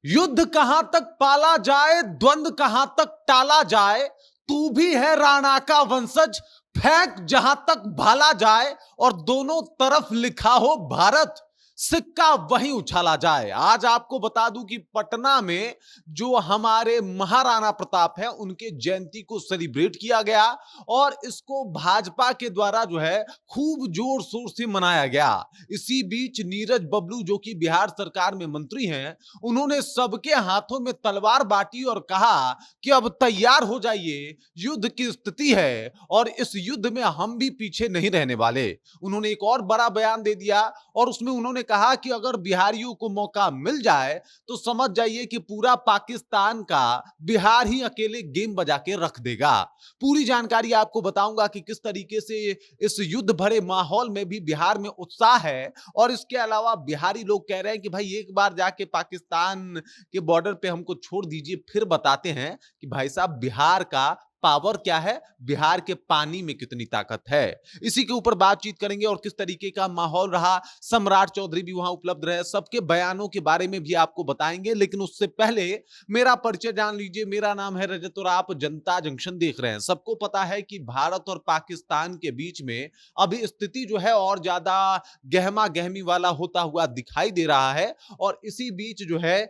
युद्ध कहां तक पाला जाए, द्वंद कहां तक टाला जाए, तू भी है राणा का वंशज, फेंक जहां तक भाला जाए और दोनों तरफ लिखा हो भारत, सिक्का वहीं उछाला जाए। आज आपको बता दूं कि पटना में जो हमारे महाराणा प्रताप है उनके जयंती को सेलिब्रेट किया गया और इसको भाजपा के द्वारा जो है खूब जोर शोर से मनाया गया। इसी बीच नीरज बबलू जो कि बिहार सरकार में मंत्री हैं, उन्होंने सबके हाथों में तलवार बांटी और कहा कि अब तैयार हो जाइए, युद्ध की स्थिति है और इस युद्ध में हम भी पीछे नहीं रहने वाले। उन्होंने एक और बड़ा बयान दे दिया और उसमें उन्होंने कहा कि अगर बिहारियों को मौका मिल जाए तो समझ जाइए कि पूरा पाकिस्तान का बिहार ही अकेले गेम बजा के रख देगा। पूरी जानकारी आपको बताऊंगा कि किस तरीके से इस युद्ध भरे माहौल में भी बिहार में उत्साह है और इसके अलावा बिहारी लोग कह रहे हैं कि भाई एक बार जाके पाकिस्तान के बॉर्डर पे हमको छोड़ दीजिए, फिर बताते हैं कि भाई साहब बिहार का पावर क्या है, बिहार के पानी में कितनी ताकत है। इसी के ऊपर बातचीत करेंगे और किस तरीके का माहौल रहा, सम्राट चौधरी भी वहां उपलब्ध रहे, सबके बयानों के बारे में भी आपको बताएंगे। लेकिन उससे पहले मेरा परिचय जान लीजिए। मेरा नाम है रजत और आप जनता जंक्शन देख रहे हैं। सबको पता है कि भारत और पाकिस्तान के बीच में अभी स्थिति जो है और ज्यादा गहमा गहमी वाला होता हुआ दिखाई दे रहा है और इसी बीच जो है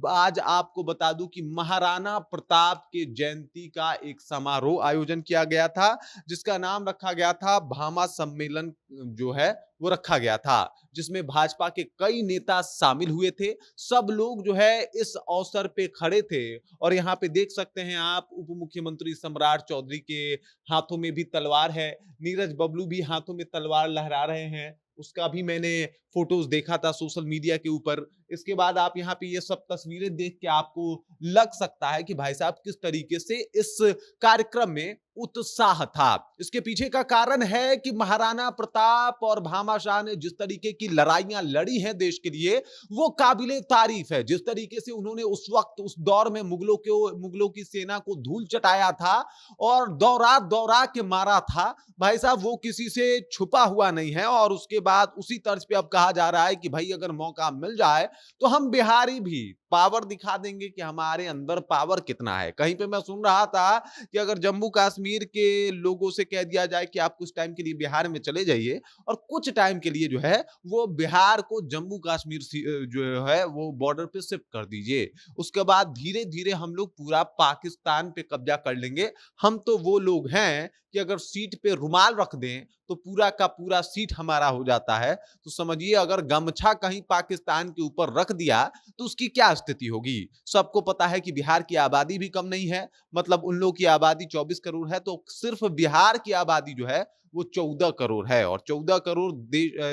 आज आपको बता दूं कि महाराणा प्रताप के जयंती का एक समारोह आयोजन किया गया था जिसका नाम रखा गया था भामा सम्मेलन, जो है वो रखा गया था, जिसमें भाजपा के कई नेता शामिल हुए थे। सब लोग जो है इस अवसर पे खड़े थे और यहाँ पे देख सकते हैं आप उप मुख्यमंत्री सम्राट चौधरी के हाथों में भी तलवार है, नीरज बबलू भी हाथों में तलवार लहरा रहे हैं। उसका भी मैंने फोटोज देखा था सोशल मीडिया के ऊपर। इसके बाद आप यहाँ पे ये सब तस्वीरें देख के आपको लग सकता है कि भाई साहब किस तरीके से इस कार्यक्रम में उत्साह था। इसके पीछे का कारण है कि महाराणा प्रताप और भामाशाह ने जिस तरीके की लड़ाइयां लड़ी हैं देश के लिए, वो काबिले तारीफ है। जिस तरीके से उन्होंने उस वक्त उस दौर में मुगलों की सेना को धूल चटाया था और दौरा दौरा के मारा था, भाई साहब वो किसी से छुपा हुआ नहीं है। और उसके बाद उसी तर्ज पे अब कहा जा रहा है कि भाई अगर मौका मिल जाए तो हम बिहारी भी पावर दिखा देंगे कि हमारे अंदर पावर कितना है। कहीं पे मैं सुन रहा था कि अगर जम्मू कश्मीर के लोगों से कह दिया जाए कि आप कुछ टाइम के लिए बिहार में चले जाइए और कुछ टाइम के लिए जो है वो बिहार को जम्मू कश्मीर जो है वो बॉर्डर पे शिफ्ट कर दीजिए, उसके बाद धीरे धीरे हम लोग पूरा पाकिस्तान पे कब्जा कर लेंगे। हम तो वो लोग हैं कि अगर सीट पे रुमाल रख दें तो पूरा का पूरा सीट हमारा हो जाता है। तो समझिए अगर गमछा कहीं पाकिस्तान के ऊपर रख दिया तो उसकी क्या स्थिति होगी। सबको पता है कि बिहार की आबादी भी कम नहीं है, मतलब उन लोगों की आबादी 24 करोड़ है, तो सिर्फ बिहार की आबादी जो है वो 14 करोड़ है और 14 करोड़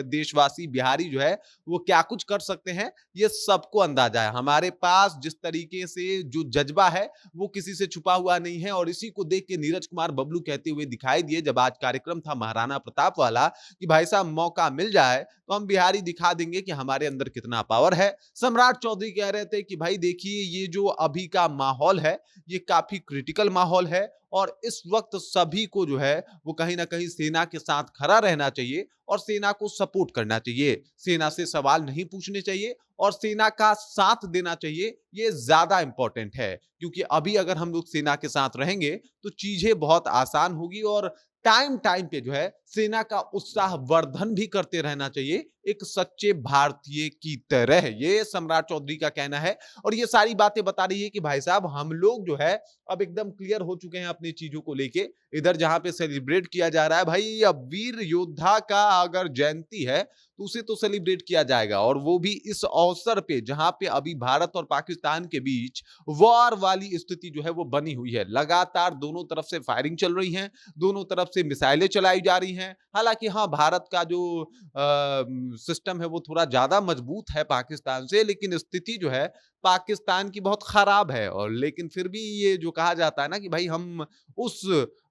देशवासी बिहारी जो है वो क्या कुछ कर सकते हैं ये सबको अंदाजा है। हमारे पास जिस तरीके से जो जज्बा है वो किसी से छुपा हुआ नहीं है और इसी को देख के नीरज कुमार बबलू कहते हुए दिखाई दिए जब आज कार्यक्रम था महाराणा प्रताप वाला कि भाई साहब मौका मिल जाए तो हम बिहारी दिखा देंगे कि हमारे अंदर कितना पावर है। सम्राट चौधरी कह रहे थे कि भाई देखिए ये जो अभी का माहौल है ये काफी क्रिटिकल माहौल है और इस वक्त सभी को जो है वो कहीं ना कहीं सेना के साथ खड़ा रहना चाहिए और सेना को सपोर्ट करना चाहिए, सेना से सवाल नहीं पूछने चाहिए और सेना का साथ देना चाहिए। ये ज्यादा इंपॉर्टेंट है क्योंकि अभी अगर हम लोग सेना के साथ रहेंगे तो चीजें बहुत आसान होगी और टाइम टाइम पे जो है सेना का उत्साह वर्धन भी करते रहना चाहिए एक सच्चे भारतीय की तरह। ये सम्राट चौधरी का कहना है और ये सारी बातें बता रही है कि भाई साहब हम लोग जो है अब एकदम क्लियर हो चुके हैं अपनी चीजों को लेके। इधर जहां पे सेलिब्रेट किया जा रहा है भाई अब वीर योद्धा का अगर जयंती है तो उसे तो सेलिब्रेट किया जाएगा और वो भी इस अवसर पे जहां पे अभी भारत और पाकिस्तान के बीच वॉर वाली स्थिति जो है वो बनी हुई है। लगातार दोनों तरफ से फायरिंग चल रही है, दोनों तरफ से मिसाइलें चलाई जा रही हैं। हालांकि हाँ भारत का जो सिस्टम है वो थोड़ा ज्यादा मजबूत है पाकिस्तान से, लेकिन स्थिति जो है पाकिस्तान की बहुत खराब है। और लेकिन फिर भी ये जो कहा जाता है ना कि भाई हम उस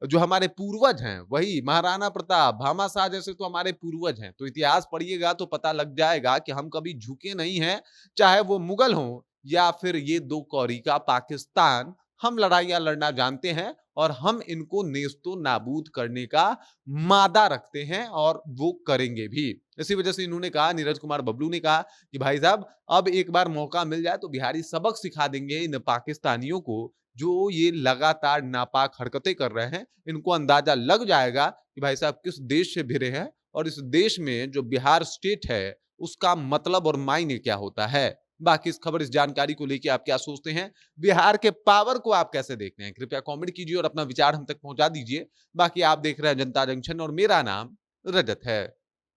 जो हमारे पूर्वज हैं वही महाराणा प्रताप भामाशाह जैसे तो हमारे पूर्वज हैं, तो इतिहास पढ़िएगा तो पता लग जाएगा कि हम कभी झुके नहीं हैं, चाहे वो मुगल हो या फिर ये दो कौरी का पाकिस्तान। हम लड़ाइयां लड़ना जानते हैं और हम इनको नेस्तो नाबूद करने का मादा रखते हैं और वो करेंगे भी। इसी वजह से इन्होंने कहा, नीरज कुमार बबलू ने कहा कि भाई साहब अब एक बार मौका मिल जाए तो बिहारी सबक सिखा देंगे इन पाकिस्तानियों को जो ये लगातार नापाक हरकतें कर रहे हैं। इनको अंदाजा लग जाएगा कि भाई साहब किस देश से भिड़े हैं और इस देश में जो बिहार स्टेट है उसका मतलब और मायने क्या होता है। बाकी इस खबर, इस जानकारी को लेके आप क्या सोचते हैं? बिहार के पावर को आप कैसे देखते हैं? कृपया कमेंट कीजिए और अपना विचार हम तक पहुंचा दीजिए। बाकी आप देख रहे हैं जनता जंक्शन और मेरा नाम रजत है।